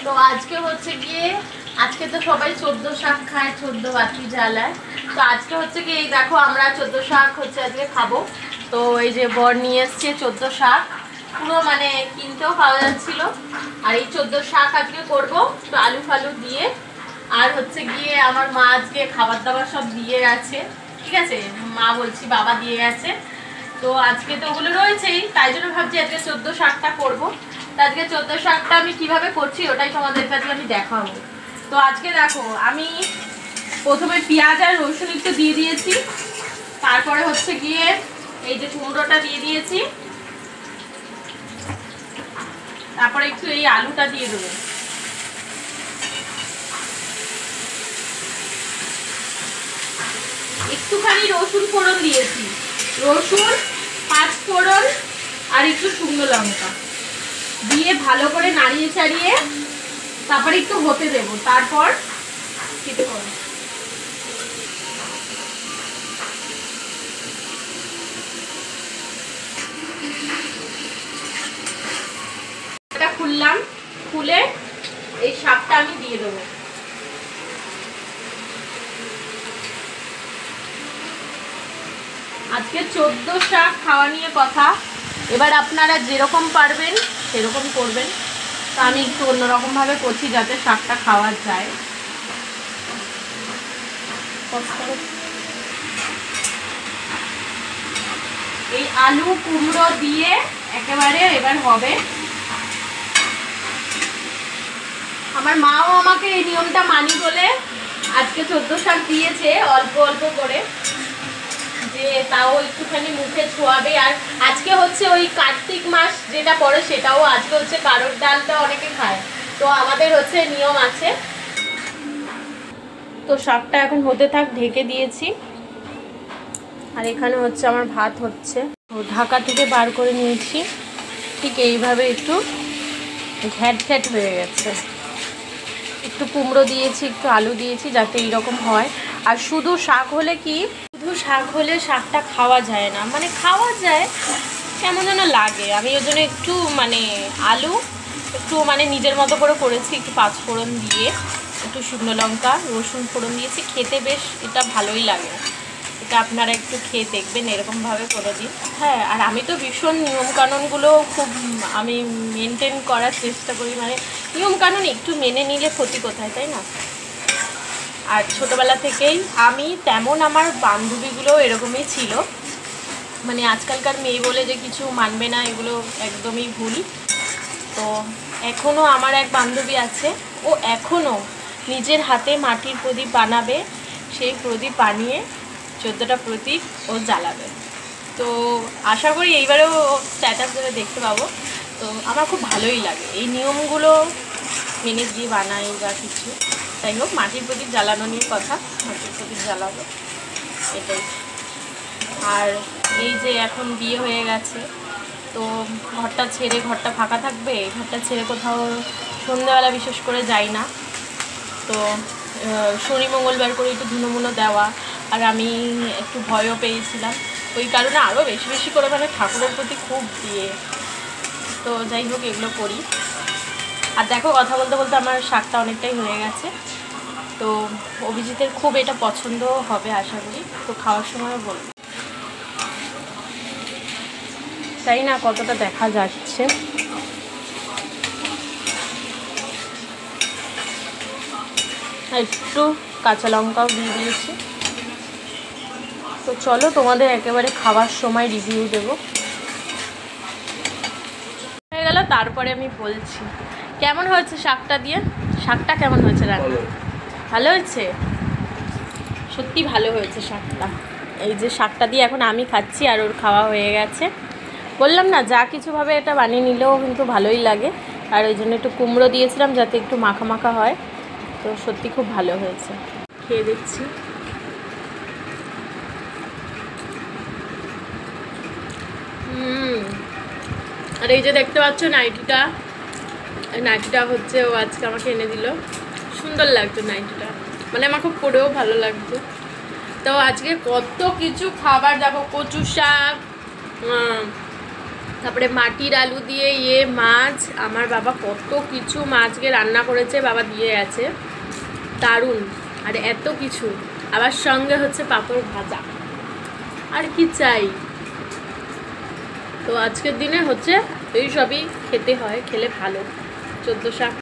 তো আজকে হচ্ছে গিয়ে আজকে তো সবাই 14 শাক খায়, 14 বাতি জ্বালায়। তো আজকে হচ্ছে কি এই দেখো আমরা 14 শাক হচ্ছে আজকে খাবো। তো এই যে বর নিয়ে এসছে 14 শাক, পুরো মানে কিনতেও পাওয়া যাচ্ছিল। আর এই 14 শাক আজকে করবো তো আলু ফালু দিয়ে। আর হচ্ছে গিয়ে আমার মা আজকে খাবার দাবার সব দিয়ে গেছে, ঠিক আছে, মা বলছি বাবা দিয়ে গেছে। তো আজকে তো ওগুলো রয়েছেই, তাই জন্য ভাবছি আজকে 14 শাকটা করবো। তো আজকে 14 শাকটা আমি কিভাবে করছি ওটাই তোমাদের কাছে আমি দেখাবো। তো আজকে দেখো আমি প্রথমে পেঁয়াজ আর রসুন একটু দিয়ে দিয়েছি, তারপরে হচ্ছে গিয়ে এই যে কুমড়োটা দিয়ে দিয়েছি, তারপরে একটু এই আলুটা দিয়ে দেবো। একটুখানি রসুন ফোড়ন দিয়েছি, রসুন, 5 ফোড়ন আর একটু শুকনো লঙ্কা দিয়ে ভালো করে নাড়িয়ে চাড়িয়ে তারপরে একটু হতে দেবো, তারপর খেতে করবো। এটা খুললাম, খুলে এই শাকটা আমি দিয়ে দেবো। আজকে 14 শাক খাওয়া নিয়ে কথা। এবার আপনারা যেরকম পারবেন সেরকম করবেন, তো আমি একটু অন্যরকম ভাবে করছি যাতে শাকটা খাওয়া যায়। এই আলু কুমড়ো দিয়ে একেবারে এবার হবে। আমার মাও আমাকে এই নিয়মটা মানি বলে আজকে 14 শাক দিয়েছে অল্প অল্প করে, যে তাও একটুখানি মুখে ছোঁয়াবে। আর আজকে হচ্ছে ওই কার্তিক মাস যেটা পড়ে সেটাও আজকে হচ্ছে, কারোর ডালটা অনেকে খায়, তো আমাদের হচ্ছে নিয়ম আছে। তো শাকটা এখন হতে থাক, ঢেকে দিয়েছি। আর এখানে হচ্ছে আমার ভাত হচ্ছে, তো ঢাকা থেকে বার করে নিয়েছি, ঠিক এইভাবে একটু ঘ্যাট ঘ্যাট হয়ে গেছে। একটু কুমড়ো দিয়েছি, একটু আলু দিয়েছি যাতে এইরকম হয়। আর শুধু শাক হলে কি, শুধু শাক হলে শাকটা খাওয়া যায় না, মানে খাওয়া যায় কেমন যেন লাগে। আমি ওই জন্য একটু মানে আলু একটু মানে নিজের মতো করে করেছি, একটু 5 ফোড়ন দিয়ে একটু শুকনো লঙ্কা রসুন ফোড়ন দিয়েছি, খেতে বেশ এটা ভালোই লাগে। এটা আপনারা একটু খেয়ে দেখবেন এরকমভাবে করে দিন। হ্যাঁ, আর আমি তো ভীষণ নিয়মকানুনগুলো খুব আমি মেনটেন করার চেষ্টা করি, মানে নিয়মকানুন একটু মেনে নিলে ক্ষতি কোথায়, তাই না? আর ছোটোবেলা থেকেই আমি তেমন, আমার বান্ধবীগুলো এরকমই ছিল, মানে আজকালকার মেয়ে বলে যে কিছু মানবে না, এগুলো একদমই ভুল। তো এখনও আমার এক বান্ধবী আছে, ও এখনও নিজের হাতে মাটির প্রদীপ বানাবে, সেই প্রদীপ বানিয়ে 14টা প্রদীপ ও জ্বালাবে। তো আশা করি এইবারেও স্ট্যাটাস ধরে দেখতে পাবো। তো আমার খুব ভালোই লাগে এই নিয়মগুলো মেনে দিয়ে বানাই বা কিছু। যাই হোক, মাটির প্রদীপ জ্বালানো নিয়ে কথা, মাটির প্রদীপ জ্বালাবো এটাই। আর এই যে এখন বিয়ে হয়ে গেছে, তো ঘরটা ফাঁকা থাকবে, ঘরটা ছেড়ে কোথাও সন্ধ্যেবেলা বিশেষ করে যাই না। তো শনি মঙ্গলবার করে একটু ধুনোমুনো দেওয়া, আর আমি একটু ভয়ও পেয়েছিলাম, ওই কারণে আরও বেশি বেশি করে মানে ঠাকুরের প্রতি খুব দিয়ে। তো যাই হোক, এগুলো করি। আর দেখো, কথা বলতে বলতে আমার শাকটা অনেকটাই হয়ে গেছে। তো অভিজিতের খুব এটা পছন্দ হবে আশা করি, তো খাওয়ার সময় বলবো। তাই না, কতটা দেখা যাচ্ছে। একটু কাঁচা লঙ্কাও দিয়ে দিয়েছি। তো চলো তোমাদের একেবারে খাওয়ার সময় রিভিউ দেবো। হয়ে গেল, তারপরে আমি বলছি কেমন হয়েছে শাকটা দিয়ে। শাকটা কেমন হয়েছে রান্না? ভালো হয়েছে, সত্যি ভালো হয়েছে শাকটা। এই যে শাকটা দিয়ে এখন আমি খাচ্ছি, আর ওর খাওয়া হয়ে গেছে। বললাম না, যা কিছুভাবে এটা বানিয়ে নিলেও কিন্তু ভালোই লাগে। আর ওই জন্য একটু কুমড়ো দিয়েছিলাম যাতে একটু মাখা মাখা হয়। তো সত্যি খুব ভালো হয়েছে, খেয়ে দেখছি। আর এই যে দেখতে পাচ্ছ নাইটিটা, নাইটিটা হচ্ছে ও আজকে আমাকে এনে দিল। সুন্দর লাগতো নাইটিটা, মানে আমার খুব পরেও ভালো লাগতো। তো আজকে কত কিছু খাবার, দেখো কচু শাক, তারপরে মাটির আলু দিয়ে মাছ, আমার বাবা কত কিছু মাছকে রান্না করেছে, বাবা দিয়ে গেছে, দারুণ। আর এত কিছু, আবার সঙ্গে হচ্ছে পাঁপড় ভাজা, আর কি চাই। তো আজকের দিনে হচ্ছে এই সবই খেতে হয়, খেলে ভালো। 14 শাক